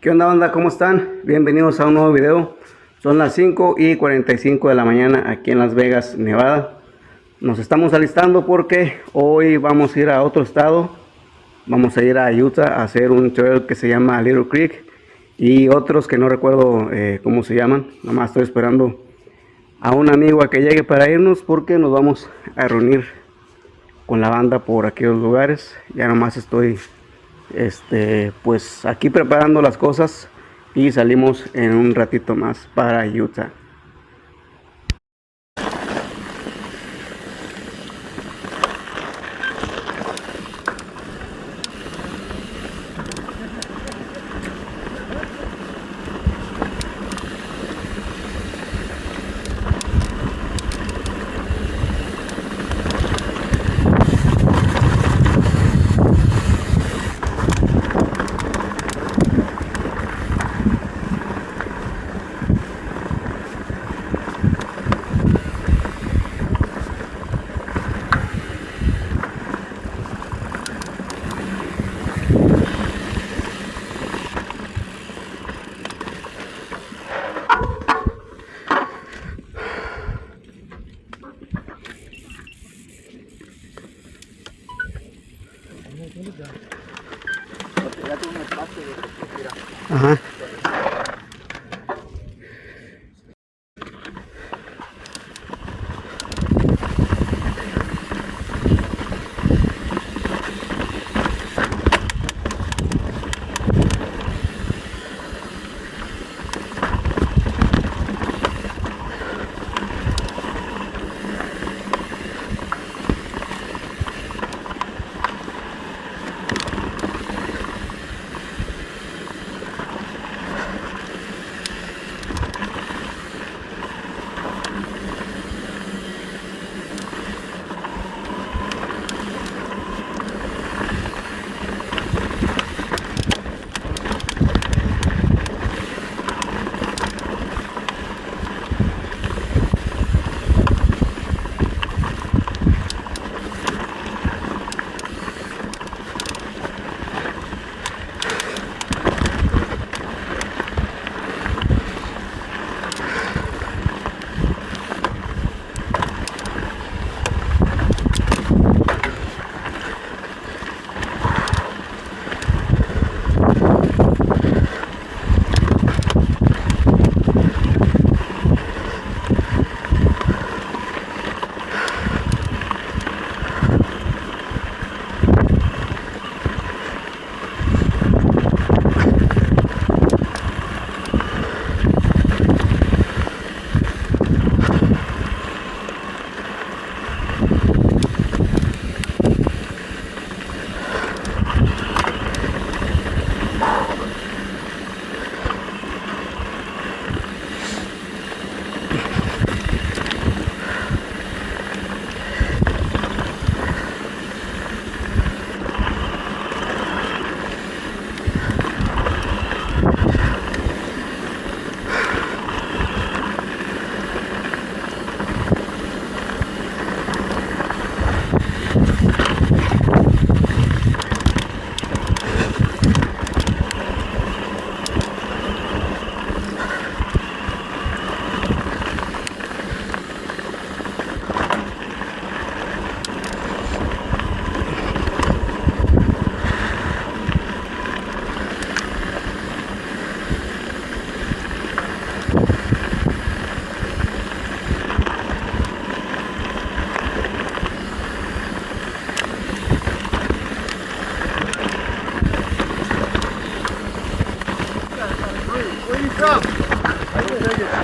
¿Qué onda, banda? ¿Cómo están? Bienvenidos a un nuevo video. Son las 5:45 de la mañana aquí en Las Vegas, Nevada. Nos estamos alistando porque hoy vamos a ir a otro estado. Vamos a ir a Utah a hacer un trail que se llama Little Creek y otros que no recuerdo cómo se llaman. Nomás estoy esperando a un amigo a que llegue para irnos porque nos vamos a reunir con la banda por aquellos lugares. Ya nomás estoy pues aquí preparando las cosas y salimos en un ratito más para Utah. Ajá.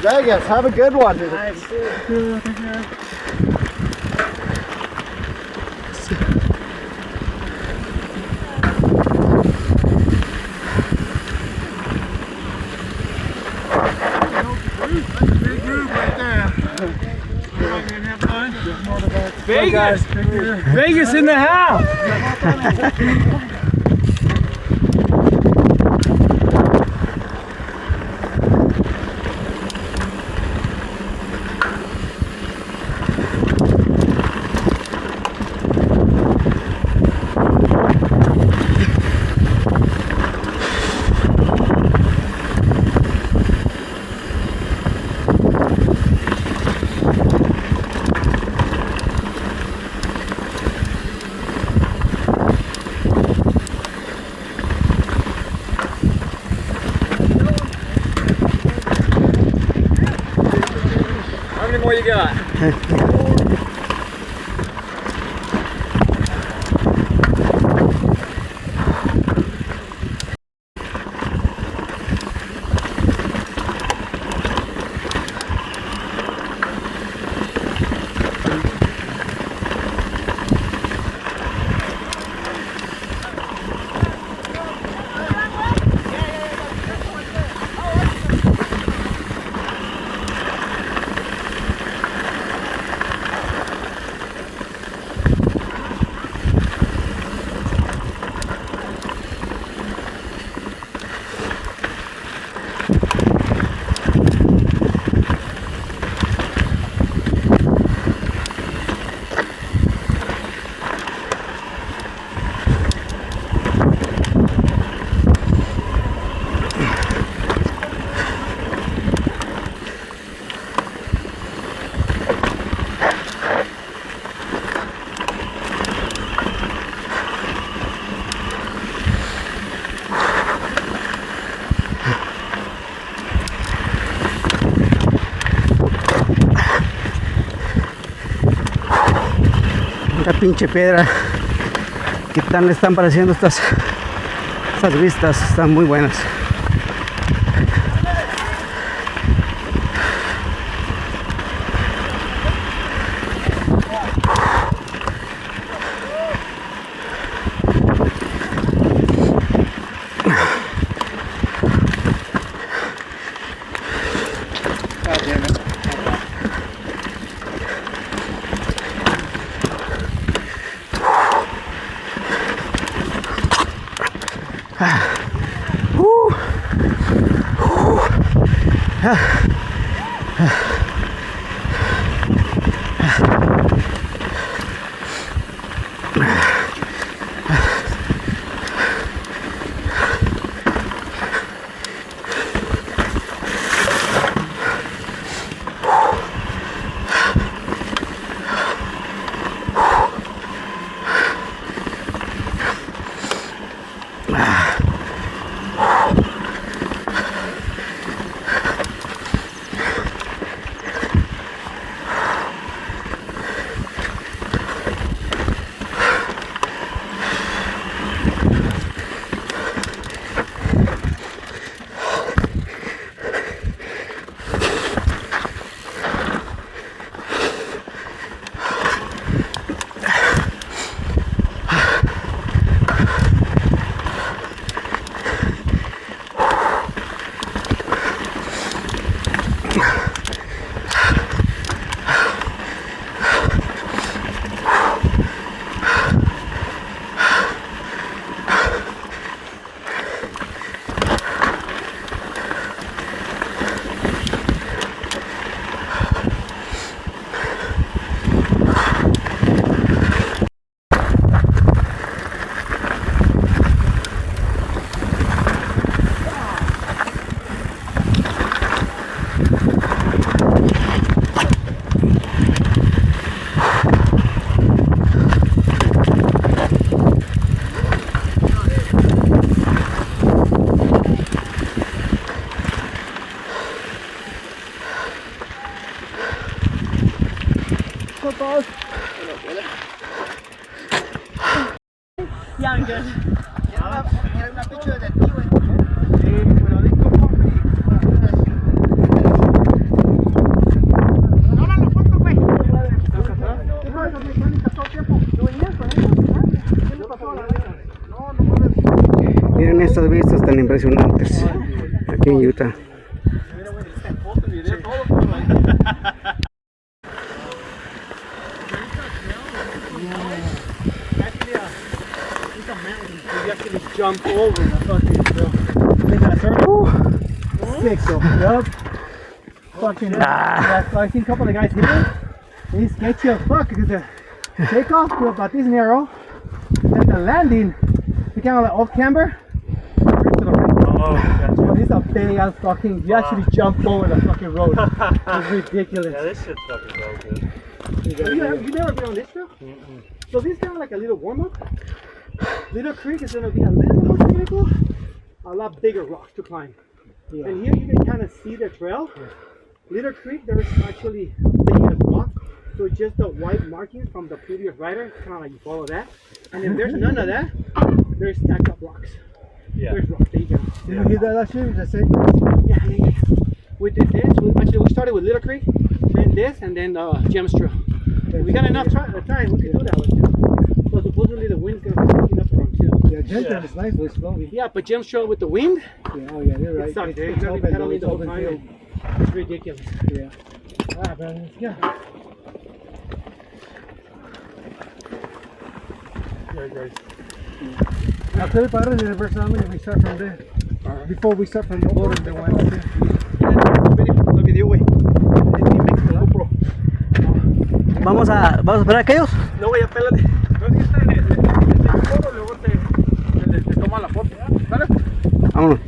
Vegas, have a good one. Vegas! Vegas in the house! got? Esta pinche piedra, ¿qué tal le están pareciendo estas vistas? Están muy buenas. Yeah, I'm good. Get una picture de ti, güey. Tómalo foto, güey. ¿Qué pasa? ¿Me pasó tiempo? ¿Yo venía con eso? ¿Qué le pasó a la vida? No, no mames. Miren estas vistas tan impresionantes aquí en Utah. Mira, güey, esta foto, video, todo por ahí. You actually jump over the fucking hill. Is that a circle? Sick, so. Yup. Fucking. Yeah, so I seen a couple of guys hit it. They sketch you as fuck because the takeoff to about this narrow. And the landing, you kind of like off camber. To the right. Oh, gotcha. So this is a big ass fucking. You actually jump over the fucking road. It's ridiculous. Yeah, this shit's fucking so good. You never been on this trail? So this is kind of like a little warm up. Little Creek is going to be a little more technical, a lot bigger rocks to climb. Yeah. And here you can kind of see the trail. Little Creek, there's actually big So just the white markings from the previous rider, kind of like you follow that. And if there's none of that, there's stacked up rocks. Yeah. There's rocks. There you go. Did you hear that last year? Just say. Yeah. We did this. Actually, we started with Little Creek, then this, and then Gems Trail. We got enough time. We could do that one too. So supposedly the wind's gonna be picking up around too. Yeah, Gentleman is nice, but it's flowy. Yeah, but Gems Trail with the wind, Yeah, oh yeah, you're right. it sucks. It's It's open, though, pedaling it's the whole open field. time. It's ridiculous. Yeah. Alright, man, let's go. There, guys. After the padre de reverse, we start from there. Before we start from the border, they went up there. La video, güey. Vamos a esperar a aquellos. No, güey, apélate. No, si está en el foro, luego te toma la foto. ¿Vale? Vámonos.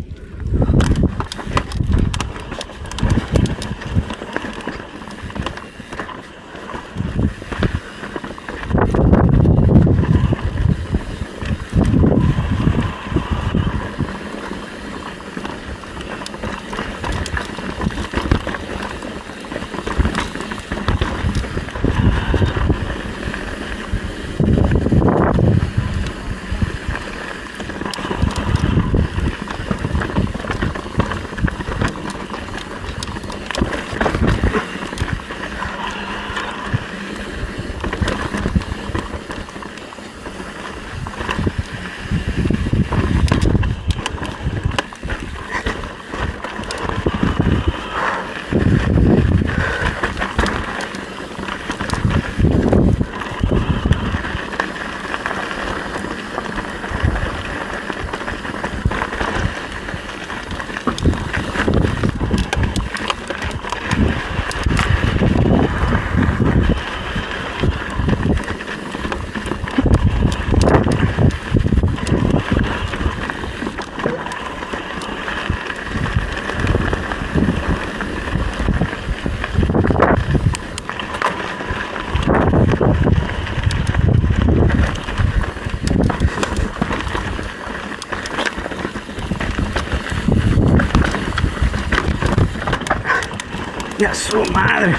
¡Ya su madre!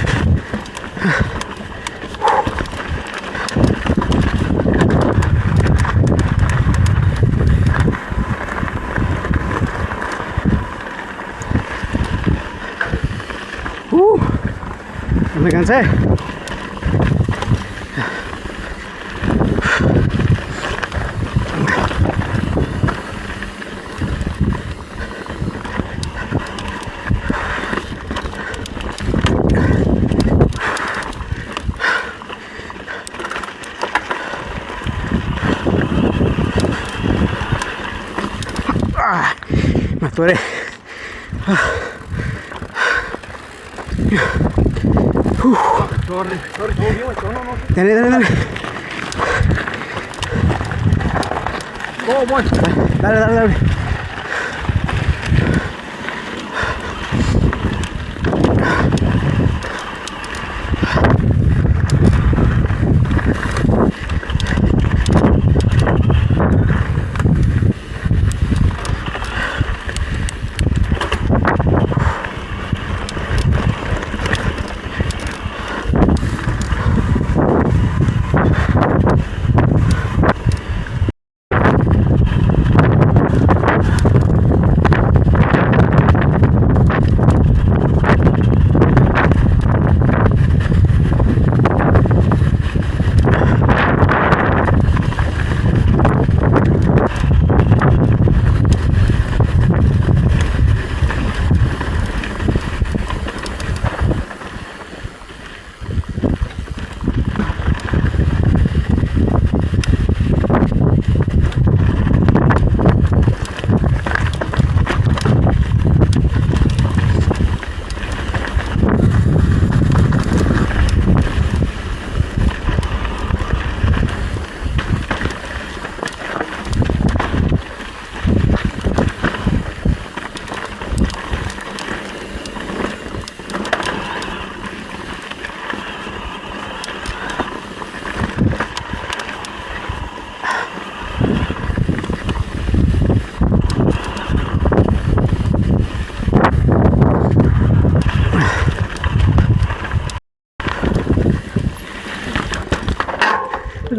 Me cansé. Me atoré. Sorry, todo bien, güey. No. Dale. Oh, boy. Dale.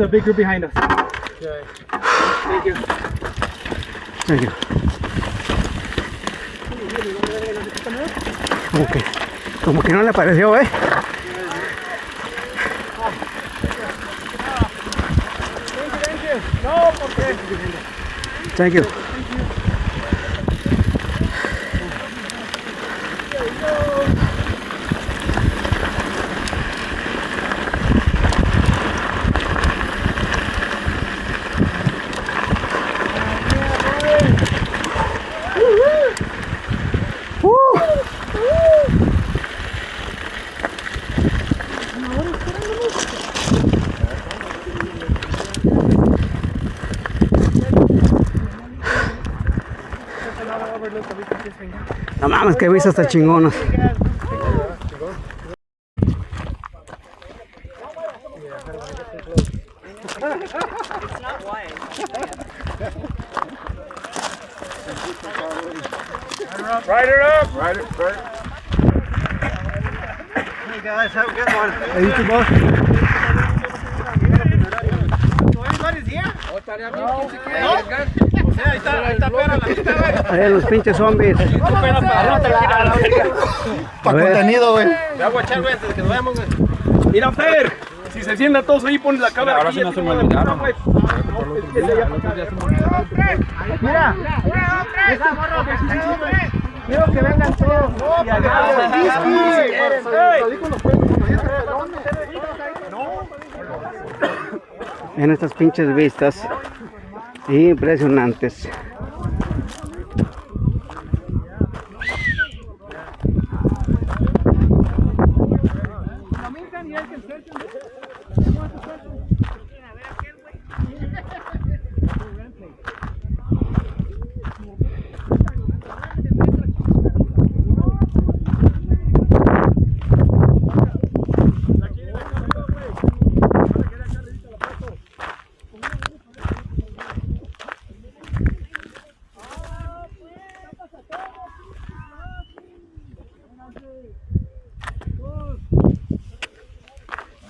a big group behind us. Okay. Thank you. Thank you. Como que no le pareció, ¿eh? No, porque. Thank you. No mames, que vistas tan chingonas. Ride it up. Ride it. Hey guys, have a good one. Hey, you too, boss. So everybody's here? No. O sea, ahí está Pera, la vista, güey. Ahí los pinches zombies. Para ver. contenido, güey. Te voy a echar, güey, desde que nos vayamos, güey. Mira, Fer, si se sientan todos ahí, pones la cámara. Ahora sí no se me olvidaron. Mira. Quiero que vengan todos. Y agarren En estas pinches vistas impresionantes.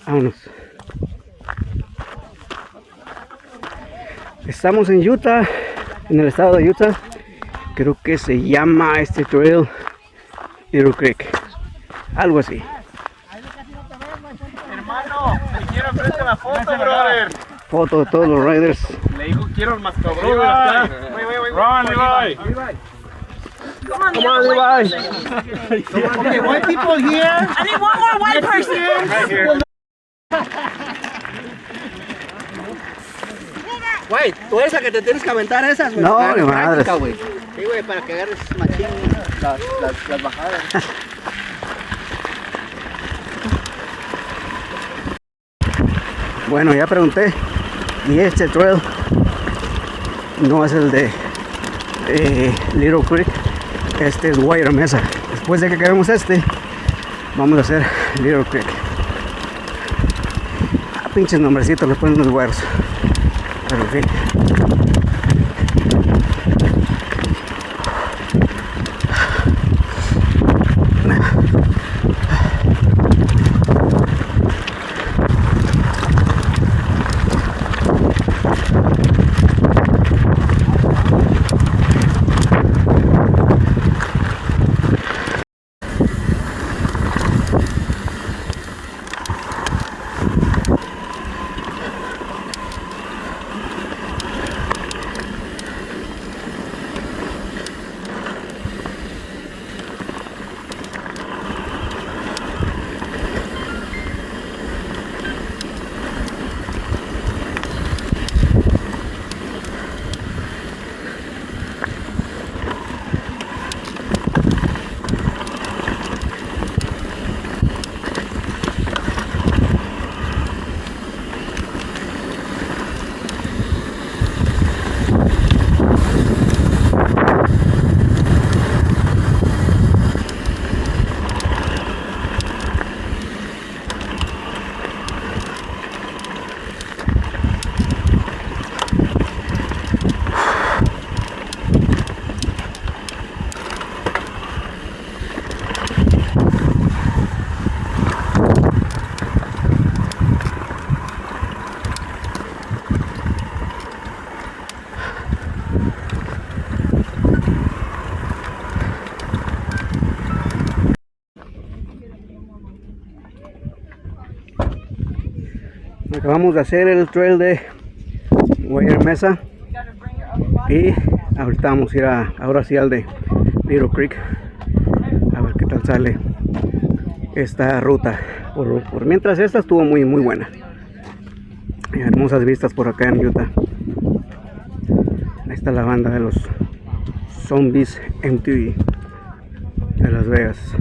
Vámonos. Estamos en Utah, en el estado de Utah. Creo que se llama este trail Little Creek, algo así. Hermano, me quiero enfrente la foto, brother. Foto de todos los riders. Le digo, quiero el más cabrón de acá. Run, Levi. Come on, Levi. Okay, white people here. I need one more white person. Right here. Güey, tú eres la que te tienes que aventar esas, güey. No, para ni madres. práctica, güey. Sí, güey, para que agarres machín las bajadas. Bueno, ya pregunté y este trail no es el de Little Creek, este es Wire Mesa. Después de que acabemos este, vamos a hacer Little Creek. Pinches nombrecitos los ponen los güeros, pero en fin. Acabamos de hacer el trail de Mesa y ahorita vamos a ir ahora sí al de Little Creek a ver qué tal sale esta ruta. Por mientras esta estuvo muy buena. Hermosas vistas por acá en Utah. Ahí está la banda de los zombies MTB de Las Vegas.